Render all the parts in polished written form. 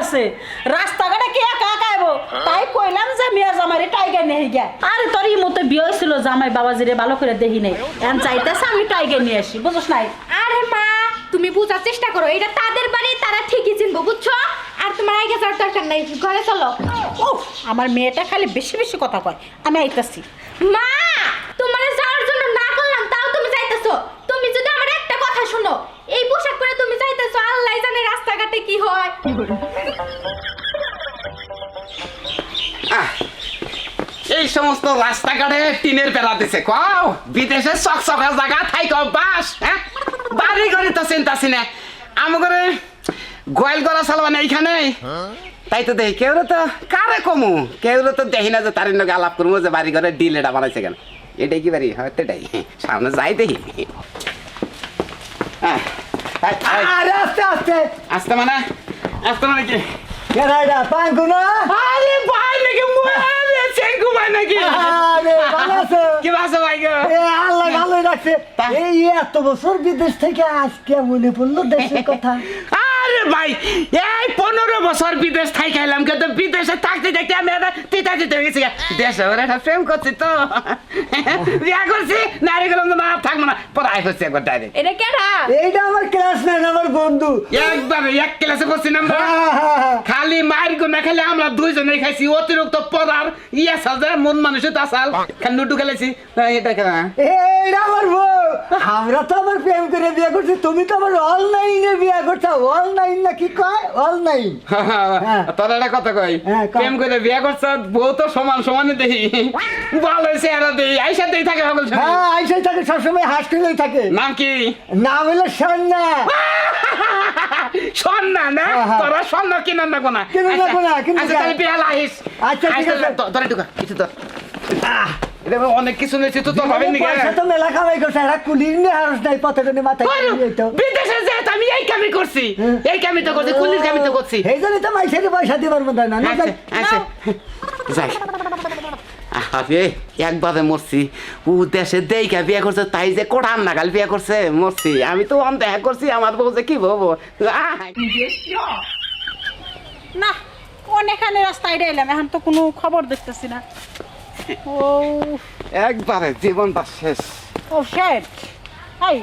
আছে রাস্তাঘাটে কে একা একা আইবো তাই কইলাম যে মিয়া জামাইরে টাইগার নিয়ে গিয়া আরে তোর এই মতো বিয়ে হয়েছিল জামাই বাবাজিরে ভালো করে দেখি নাই এখন চাইতেছে আমি টাইগার নিয়ে আসি বুঝছ নাই আরে মা তুমি বোঝার চেষ্টা করো এটা তাদের বাড়ি তারা ঠিকই চিনবো বুঝছো আর তোমার আগে যাওয়ার দরকার নাই ঘরে চলো ও আমার মেয়েটা খালি বেশি বেশি কথা কয় আমি আইতাছি মা তোমার যাওয়ার জন্য না করলাম তাও তুমি যাইতেছো তুমি যদি আমার একটা কথা শোনো এই পোশাক পরে তুমি যাইতেছো আল্লাহ জানে রাস্তাঘাটে কি হয় এই সমস্ত রাস্তাঘাটে টিনের বেড়া দিছে কও বিদেশে চকচকা জায়গা থাইক বাস হ্যাঁ বাড়ি ঘরে তো চিন্তাছি না আমার গোয়াল গলা চালবান এইখানে তাই তো দেখি কেউ তো কারে কমু কেউ তো দেখি না যে তার নাকি আলাপ করবো যে বাড়ি ঘরে ডিল এটা বানাইছে কেন এটাই কি বাড়ি হয়তো এটাই সামনে যাই দেখি আরে আস্তে আস্তে আসতে মানে কি কেডাইডা পাঙ্কু না আরে ভাই নাকি মুয়ে চেঙ্গু ভাই নাকি আরে ভালো আছো কি ভালো ভাই গো এ আল্লাহ ভালোই রাখছে এই এত বছর বিদেশ থেকে আজকে মনে পড়লো দেশের কথা আরে ভাই এই 15 বছর বিদেশ থাই খাইলাম কিন্তু বিদেশে থাকতে থাকতে আমি একটা তিতা দিতে গেছি দেশে ওরা একটা প্রেম করছি তো বিয়া করছি নারী গেলাম না থাকবো না পরে আই হচ্ছে একবার ডাইরেক্ট এটা কেডা এইটা আমার ক্লাসমেট আমার বন্ধু একবার এক ক্লাসে পড়ছি না আমরা খালি মায়ের গুনা খালি আমরা দুইজনে খাইছি অতিরিক্ত পড়ার ইয়া সাজা মন মানুষের তাসাল খান লুডু খেলেছি এটা কেনা এইটা আমার বউ আমরা তো আবার প্রেম করে বিয়ে করছি তুমি তো আবার অনলাইনে বিয়ে করছো অনলাইন না কি কয় অনলাইন তোর একটা কথা কই হ্যাঁ, কও। প্রেম করে বিয়া করছ বউ তো সমান সমানই দেখি ভালো চেহারা দেই আইসাতেই থাকে সকল সময় হ্যাঁ আইসাই থাকে সবসময় হাসতেই থাকে নাম কি নাম হলো সন্না সন্না না হ্যাঁ। তোরা সন্না কিনার না কোনা কিনার না কোনা, কিনার আচ্ছা না। তাহলে বিয়াল আইস আচ্ছা, ঠিক আছে। তোরা ঢুকা কিছু তো এটা অনেক কিছু নেছি তো তোর ভাবেন নি পয়সা তো মেলা কামাই করছে একটা কুলির নিয়ে হারস নাই পথে মাথায় নিয়ে তো বিদেশে যে আমি এই কামই করছি এই কামই তো করছি কুলির কামই তো করছি এই জন্য তো মাইসের পয়সা দিবার মতো না না আচ্ছা আচ্ছা যাই আরে একবারে মরছি ও দেশে দেইকা বিয়ে করছে তাই যে কোঠান নাগাল বিয়ে করছে মরছি আমি তো দেখা করছি আমার বউ যে কি বলবো না অনেকখানে রাস্তায় এলাম এখন তো কোনো খবর দেখতেছি না ও একবারে জীবনটা শেষ ও শেট হাই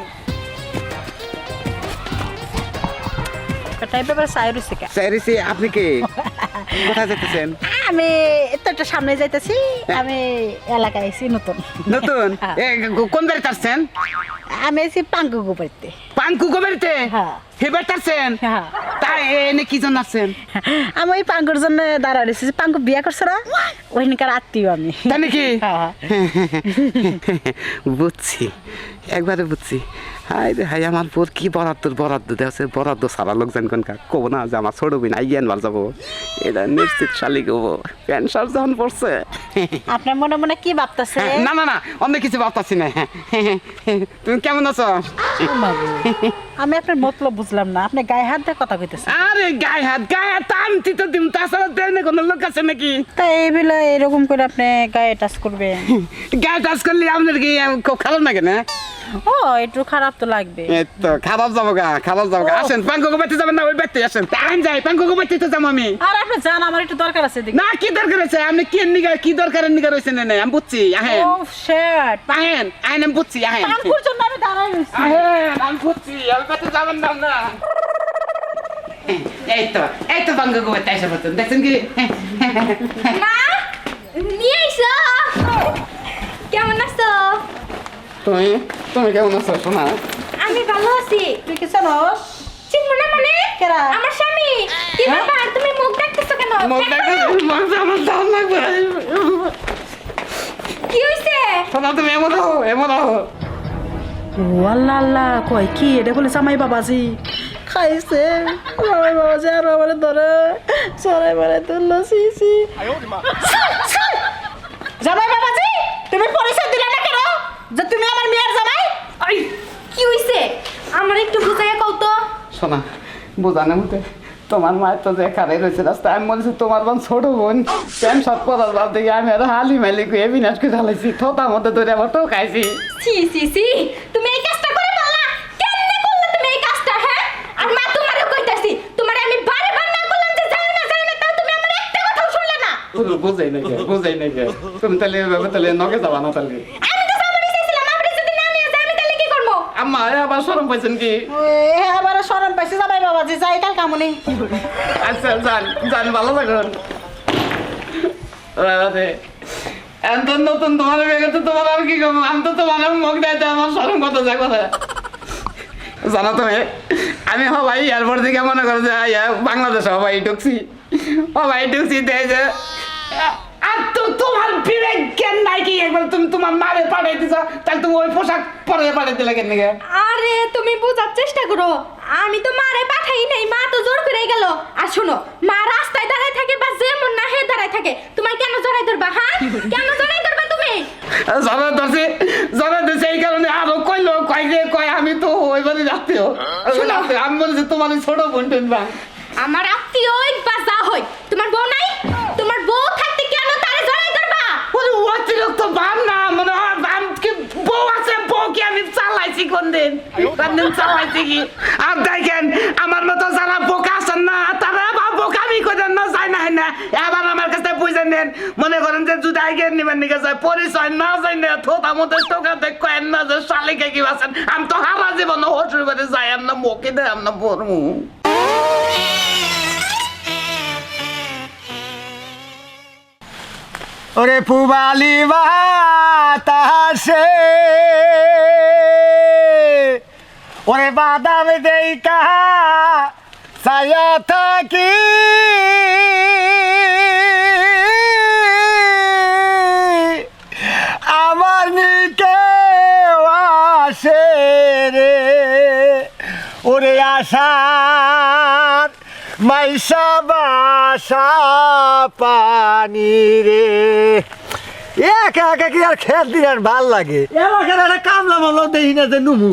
টাইপ ব্যাপারে সাইরুস থেকে স্যারিসি আপনি কি কোথায় যেতেছেন আমি তো একটা সামনে যাইতেছি আমি এলাকায় আইছি নতুন নতুন কোন বাড়িতে আসছেন আমি আইছি পাঙ্কু গোপাইতে পাঙ্কু গোবাড়িতে হ্যাঁ। হেবার আসছেন হ্যাঁ। তাই এনে কি জন্য আসছেন আমি ওই পাঙ্কুর জন্য দাঁড়া রয়েছি পাঙ্কু বিয়া করছে না ওইখানকার আত্মীয় আমি তাই নাকি হ্যাঁ। বুঝছি একবারে বুঝছি হাই রে হাই আমার বোর কি বরাদ্দ দেওয়া বরাদ্দ সারা লোকজন কোনকা কব না যে আমার ছোট বিন আইয়ান বার যাবো এটা নিশ্চিত শালি কব প্যান্ট শার্ট যখন পড়ছে আপনার মনে মনে কি ভাবতেছে না না না অনেক কিছু ভাবতাছি না তুমি কেমন আছো আমি আপনার মতলব বুঝলাম না আপনি গায়ে হাত দিয়ে কথা কইতেছেন আরে গায়ে হাত টানতি তো দিম তাছাড়া দেনে কোনো লোক আছে নাকি তাই এই বেলা এরকম করে আপনি গায়ে টাচ করবেন গায়ে টাচ করলে আপনার কি খুব খারাপ লাগে না ও একটু খারাপ তো লাগবে এই তো খারাপ যাবো গা আসেন পাঙ্কু গোবাইতে যাবেন না ওই বাড়িতে আসেন টাইম যাই পাঙ্কু গোবাইতে তো যাবো আমি আর আপনি জান আমার একটু দরকার আছে দেখি না কি দরকার আছে আপনি কি দরকারের নিগা রয়েছেন না আমি বুঝছি আহেন ও শিট আহেন আমি বুঝছি আহেন পাঙ্কুর জন্য আমি দাঁড়াই রইছি আহেন আমি বুঝছি ওই বাড়িতে যাবেন না এই তো পাঙ্কু গোবাইতে এসে পড়ছেন দেখছেন কি মা নিয়ে আইছো কেমন আছো তুমি কেমন আছো শোনা আমি ভালো আছি তুই কি জানোস চিনবো না মানে কেরা? আমার স্বামী কি ব্যাপার তুমি মুখ ডাকতেছো কেন মুখ দেখো আমার দাম লাগবে কি হইছে শোনা তুমি এমন হো ও আল্লাহ আল্লাহ কয় কি এটা বলে জামাই বাবাজি খাইছে জামাই বাবাজি আর আমার ধরে সরাই মারে তুললো সিসি জামাই বাবাজি তুমি পরিচয় দিলে না কেন যে তুমি আমার মেয়ের জামাই আই কি হইছে আমার একটু বুঝাইয়া কও তো শোনা বোঝানো মতে তোমার মায়ের তো যে খারে রয়েছে রাস্তা আমি বলছি তোমার বোন ছোট বোন প্যান্ট শার্ট পরার বাদ দেখে আমি আর হালি মালি কুয়ে বিনাশ করে ঢালাইছি থোতার মধ্যে ধরে আবার তো খাইছি সি তুমি এই কাজটা করে বলা কেমনে করলে তুমি এই কাজটা হ্যাঁ আর মা তোমারও কইতাছি তোমারে আমি বারে বার না করলাম যে যাও না বুঝাই নাই তুমি তাহলে এভাবে তাহলে নগে যাবা না তাহলে আমি তো সামনে চাইছিলাম আপনি যদি না নিয়ে যায় আমি তাহলে কি করব? আম্মা আবার শরম পাইছেন কি আবার শরম পাইছে জামাই বাবাজি যাই কাল কামনে আচ্ছা জান ভালো থাকুন এখন নতুন তোমার বেগে তো তোমার আর কি করবো আমি তো তোমার মুখ দেয় আমার শরম কত যায় কথা জানো তুমি আমি হবাই এয়ারপোর্ট থেকে মনে করো যে বাংলাদেশ হবাই ঢুকছি দেয় যে আর তো তোমার বিবেক জ্ঞান নাই কি একবার তুমি তোমার মারে পাঠাই দিছ তাহলে তুমি ওই পোশাক পরে পাঠাই দিলে কেন নাকি আরে তুমি বোঝার চেষ্টা করো আমি তো মারে পাঠাই নাই মা তো জোর করে গেল আর শোনো মা রাস্তায় দাঁড়ায় থাকে বা যেমন না হে দাঁড়ায় থাকে তোমার কেন জড়াই ধরবা হ্যাঁ কেন জড়াই ধরবা তুমি জড়া ধরছে এই কারণে আরো কইলো কয় আমি তো ওই বাড়ি রাখতেও আমি বলছি তোমার ছোট বোন টুনবা আমার আত্মীয় বা যা হই তোমার বউ নাই তোমার বউ থাকতে কেন তারে জড়াই ধরবা ওরে অতিরিক্ত বাম না মানে বাম কি বউ আছে বউ কি আমি চালাইছি কোনদিন চালাইছি কি আর দেখেন আমার মতো যারা বোকা আছেন না তারা বা বোকামি করেন না যায় না এবার আমার কাছে বুঝে নেন মনে করেন যে যদি আগে নিবেন নিকে যায় পরিচয় না যায় না থোতা মতো টোকা দেখেন না যে শালিকে কি আছেন আমি তো হারা জীবন হসুর করে যাই না মুখে দেয় না বরমু ওরে পুবালি বাতাসে ওরে বাদাম দেই কাহা ছায়া থাকি আমার নিকে আসে রে ওরে আশার মাইসা বাসা পানি রে একা একা কি আর খেত দিয়ে আর ভাল লাগে এলাকার একটা কামলা মামলা দেখি না যে নুমু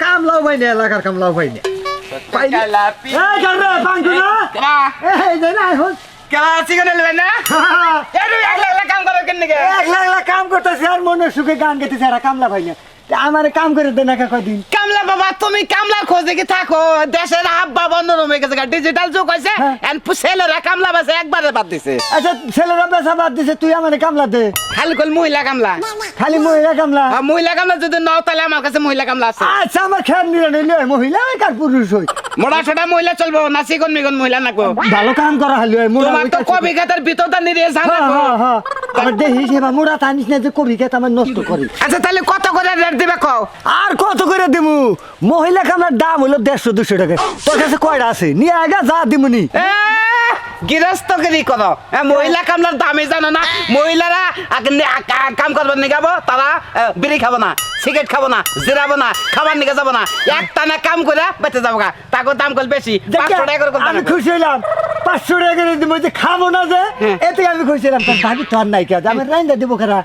কামলাও পাই না এলাকার কামলাও পাই না কাম করতেছে আর মনে সুখে গান গেতেছে আর কামলা পাই না আমার কাম করে দেন একা কয়দিন কামলা বাবা তুমি কামলার খোঁজ দেখে থাকো দেশের আব্বা বন্ধ রুমে গেছে ডিজিটাল যুগ হয়েছে ছেলেরা কামলা বাসে একবারে বাদ দিছে আচ্ছা ছেলেরা বেচা বাদ দিছে তুই আমার কামলা দে খালি কল মহিলা কামলা খালি মহিলা কামলা মহিলা কামলা যদি নাও তাহলে আমার কাছে মহিলা কামলা আছে আচ্ছা আমার খেয়াল নিলে নিলে মহিলা কার পুরুষ হই মোড়া ছোটা মহিলা চলবো না চিকন মিকন মহিলা নাকো ভালো কাম করা হলো তোমার তো কবি খাতার ভিতরটা নিয়ে জানা আমার দেখিস এবার মোড়া টানিস না যে কবি খেত আমার নষ্ট করি আচ্ছা তাহলে কত করে রেট দিবে কও আর কত করে দিমু মহিলা কামলার দাম হলো 150-200 টাকা তোর কাছে কয়টা আছে নিয়ে আগা যা দিমুনি গৃহস্থগিরি করো মহিলা কামলার দামই জানো না মহিলারা কাম করবার নিগাবো তারা বিড়ি খাবো না সিগারেট খাবো না জিরাবো না খাবার নিকে যাবো না একটা না কাম করে বেঁচে যাবো গা তাকে দাম কল বেশি 500 টাকা করে আমি খুশি হইলাম 500 টাকা করে দিব যে খাবো না যে এতে আমি খুশি হলাম তোর ভাবি তোর নাই কাজ আমি রাইন্দা দিব খারা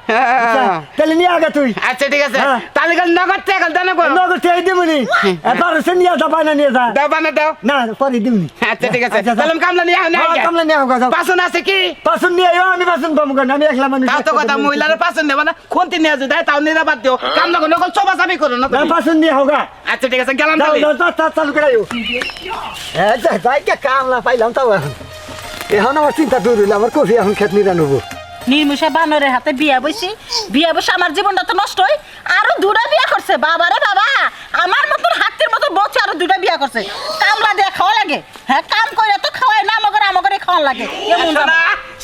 তাহলে নিয়ে আগা তুই আচ্ছা ঠিক আছে তাহলে কাল নগদ টাকা দেন কো নগদ টাকা দিমুনি এবার সে নিয়ে যা পানা নিয়ে যা দাও বানা দাও না পরে দিমুনি আচ্ছা ঠিক আছে তাহলে কামলা নিয়ে আয় না কামলা নিয়ে আগা যাও পাছন আছে কি পাছন নিয়ে আয় আমি পাছন পাবো কেন আমি একলা মানুষ তাও তো কথা মহিলার পাছন নেবা না কোনটি নিয়ে যায় তাও নিরাবাদ দিও কামলা কোনো নকল সব আমি করো না না পাছন নিয়ে হোগা আচ্ছা ঠিক আছে গেলাম যাও তাহলে যাও চালু করে আইও হ্যাঁ যাই কে কামলা পাইলাম তাও এখন আমার চিন্তা দূর হইলো আমার কফি এখন খেত নিরা নেবো নির্মুষে বানরের হাতে বিয়া বসে আমার জীবনটা তো নষ্ট হয় আরো দুটা বিয়া করছে বাবারে বাবা আমার মতন হাতির মতন বসে আরো দুটা বিয়া করছে কামলা দিয়ে খাওয়া লাগে হ্যাঁ কাম করে তো খাওয়াই না আমাকে খাওয়া লাগে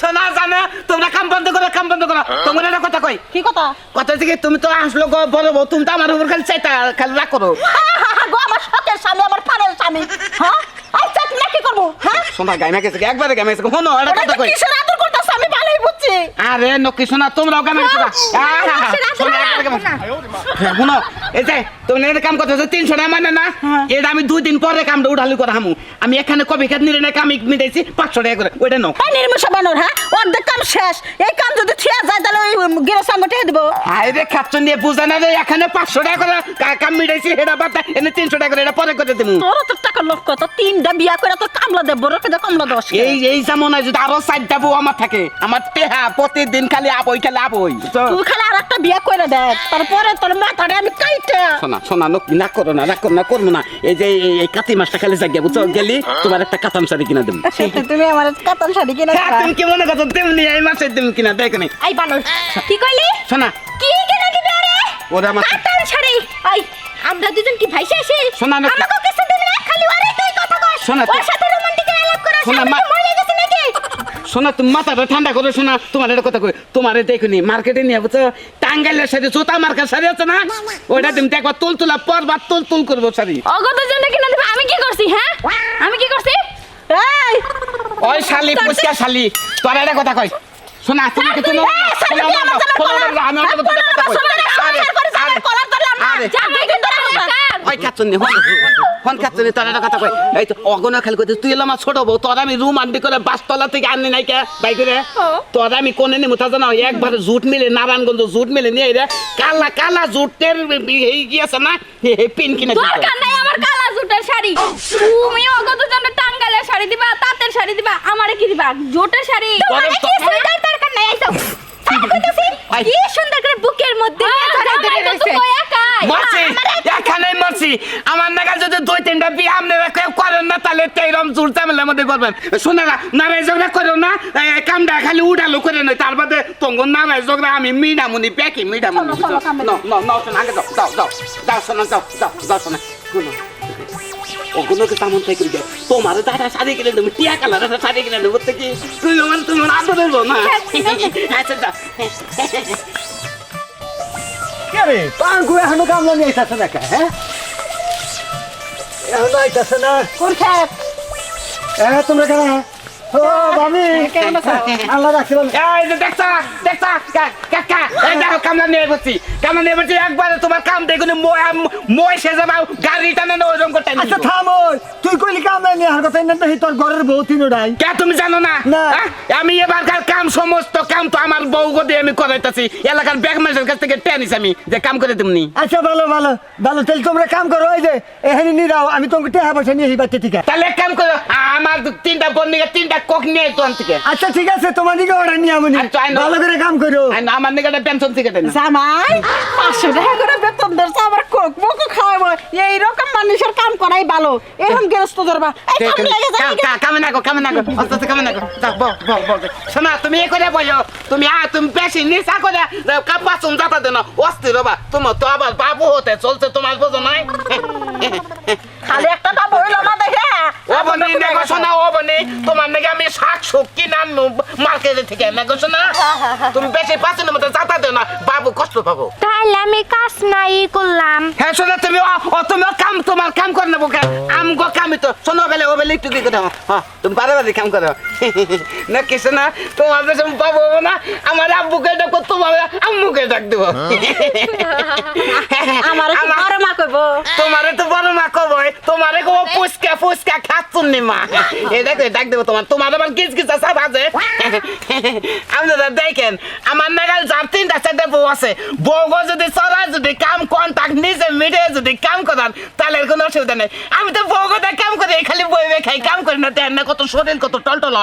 শোনা জানো তোমরা কাম বন্ধ করো তোমরা একটা কথা কই কি কথা থেকে তুমি তো আসলো বড় বউ তুমি তো আমার উপর খালি চাইতা খালি রাগ করো গো আমার শখের স্বামী আমার প্রাণের স্বামী হ্যাঁ আচ্ছা তুমি কি করবো হ্যাঁ শোনা গাইমা গেছে একবারে গাইমা গেছে শোনো একটা কথা কই কিসের আদর করতেছ আমি ভালোই বুঝছি আরে নকি শোনা তোমরাও গাইমা গেছে শোনো এই যে তুমি একটা কাম করতেছো 300 টাকা মানে না এটা আমি 2 দিন পরে কামটা উঠালি করে হামু আমি এখানে কবি খেত নিরে না কামি মিটাইছি 500 টাকা করে ওইটা নাও নির্মুষা বানর হ্যাঁ অর্ধেক কাম শেষ এই কাম যদি থিয়া যায় তাহলে ওই গিরস আঙ্গটে দেব আরে খাচ্ছ নিয়ে বুঝা না রে এখানে 500 টাকা করে কাম মিটাইছি এটা বাদ এনে 300 টাকা করে এটা পরে করে দেবো তোর তো টাকা লক্ষ্য তো 3টা বিয়া করে তো কামলা দেব বড় কে কামলা দশ এই যেমন যদি আরো 4টা বউ আমার থাকে আমার টেহা প্রতিদিন খালি আপই তুই খালি আর একটা একটা বিয়া করে দেখ তারপরে তোর মাথাটা আমি কাইটা শোনা শোনা না করো না করবো না এই যে এই কাতি মাছটা খালি জাগিয়া বুঝছো গেলি তোমার একটা কাতাম শাড়ি কিনা দেবো তুমি আমার কাতান শাড়ি কিনা হ্যাঁ, তুমি কি মনে করছো তেমনি এই মাছের তুমি কিনা দেখো নি আই বানর কি কইলি শোনা কি কেন দিবি আরে ওরা আমার কাটার ছাড়ি আই আমরা দুজন কি ভাইসা আছি শোনা না- আমাকে কিছু দিবি না খালি ওরে তুই কথা কস শোনা, ওর সাথে রোমান্টিক আলাপ করা শোনা, মা- মরে গেছে নাকি শোনা তুমি মাথাটা ঠান্ডা করো শোনা তোমার একটা কথা কই তোমারে দেখুনি মার্কেটে নিয়ে বুঝছো টাঙ্গাইলের সাথে জুতা মার্কার শাড়ি আছে না ওইটা তুমি একবার তুলা পরবার তুল করবো শাড়ি অগত জন্য কিনা দিবি আমি কি করছি হ্যাঁ আমি কি করছি এই ওই শালি পুচকা শালি তোর একটা কথা কই শোনা তুমি কি তুমি আমি একটা কথা কই আরে যা দেখি তোরা ওই কাচ্চনি হন কাচ্চনি তোর একটা কথা কই এই তো অগনা খালি কইতে তুই এলাম ছোট বউ তোর আমি রুম আন্টি করে বাসতলা থেকে আননি নাই কে বাই করে তোর আমি কোনে নি মুতা জানা একবার জুট মিলে নারায়ণগঞ্জ জুট মিলে নিয়ে রে কালা জুটের এই কি আছে না পিন কিনে দিত দরকার নাই আমার কালা জুটের শাড়ি তুমি অগত জন্য টাঙ্গালের শাড়ি দিবা তাঁতের শাড়ি দিবা আমারে কি দিবা জুটের শাড়ি তোমারে কি সুইটার দরকার নাই আইছো কি সুন্দর করে বুকের মধ্যে মরছি এখানে মরছি আমার নাগাল যদি দুই তিনটা বিয়ে আপনারা কেউ করেন না তাহলে তেরম জোর ঝামেলার মধ্যে করবেন শোনা না নারায় ঝগড়া করো না কামটা খালি উঠালো করে নয় তার বাদে তোমার নারায় ঝগড়া আমি মিডামুনি প্যাকি মিডামুনি শোনা আগে যাও শোনা যাও শোনা ওগুলোকে তেমন থেকে তোমার দাদা শাড়ি কিনে দেবো টিয়া কালার শাড়ি কিনে দেবো কি তুই আমার তোমার আদর দেবো না আচ্ছা যাও কে রে পাঙ্গু এখনো কামলা নিয়ে আইতাছে না কে হ্যাঁ এখনো আইতাছে না কোন খেত তোমরা কেন ও বামি কেমন আছো? আল্লাহ রাখছে বলে এই যে দেখছা কাকা এই দেখো কামলা নিয়ে বসছি একবারে তোমার কাম দেখুন মই সে যাবা গাড়ি টানে না ওইরকম করতে আচ্ছা থাম ওই তুই কইলি কামলা নিয়ে আর কথা না তোর ঘরের বউ তিনটাই কে তুমি জানো না না। হ্যাঁ? আমি এবারকার কাম সমস্ত কাম তো আমার বউ গদে আমি করাইতাছি এলাকার ব্যাগ মাসের কাছ থেকে টেনিস আমি যে কাম করে তুমি আচ্ছা ভালো তাহলে তোমরা কাম করো ওই যে এখানে নিরাও আমি তোমাকে টাকা পয়সা নিয়ে এই বাচ্চা ঠিক আছে তাহলে এক কাম করো আমার তিনটা বন্দিকে তিনটা কোক নিয়ে তো থেকে আচ্ছা ঠিক আছে তোমার দিকে অর্ডার নিয়ে আমি আচ্ছা, I know. ভালো করে কাম করো আমার নিকে পেনশন থেকে দেন জামাই 500 টাকা করে বেতন ধরছে আমার কোক মোকো খাওয়াবো এইরকম মানুষের কাম করাই ভালো এরকম গেরস্ত ধরবা এই কাম লাগে যাই কামে না গো অন্তত কামে না গো যাও বল শোনা তুমি এ করে বলো তুমি তুমি বেশি নিশা করে কাপাসুন যাতা দেন অস্থির হবা তোমার তো আবার বাবু হতে চলছে তোমার বোঝো নাই খালি একটা বাবু হইলো না দেখে ও বনি দেখো শোনা ও বনি তোমার নাকি আমি শাক সবজি না মার্কেটে থেকে না গো শোনা তুমি বেশি পাচ্ছেন মতো যাতা দেন না বাবু কষ্ট পাবো তাহলে আমি কাজ নাই করলাম হ্যাঁ শোনা তুমি তুমি কাম তোমার কাম করে নেবো আমগো কামই তো শোনো বেলে একটু কি কথা হ্যাঁ তুমি বারে কাম করো না কি শোনা তোমার বেশি পাবো না আমার আব্বুকে ডাকো তোমার আম্মুকে ডাক দেবো আমার বড় মা কইবো তোমারে তো বড় মা কবই তোমারে কব ফুসকা খাচ্ছুন নি মা এই দেখো ডাক দেবো তোমার আবার কিচ আছে বাজে আপনারা দেখেন আমার নাগাল যার তিনটা চারটা বউ আছে বউ যদি চলা যদি কাম কন্টাক্ট নিজে মিটে যদি কাম করান তাহলে কোনো অসুবিধা নেই আমি তো বউগোটা কাম করি খালি বই খাই কাম করি না দেন না কত শরীর কত টলটল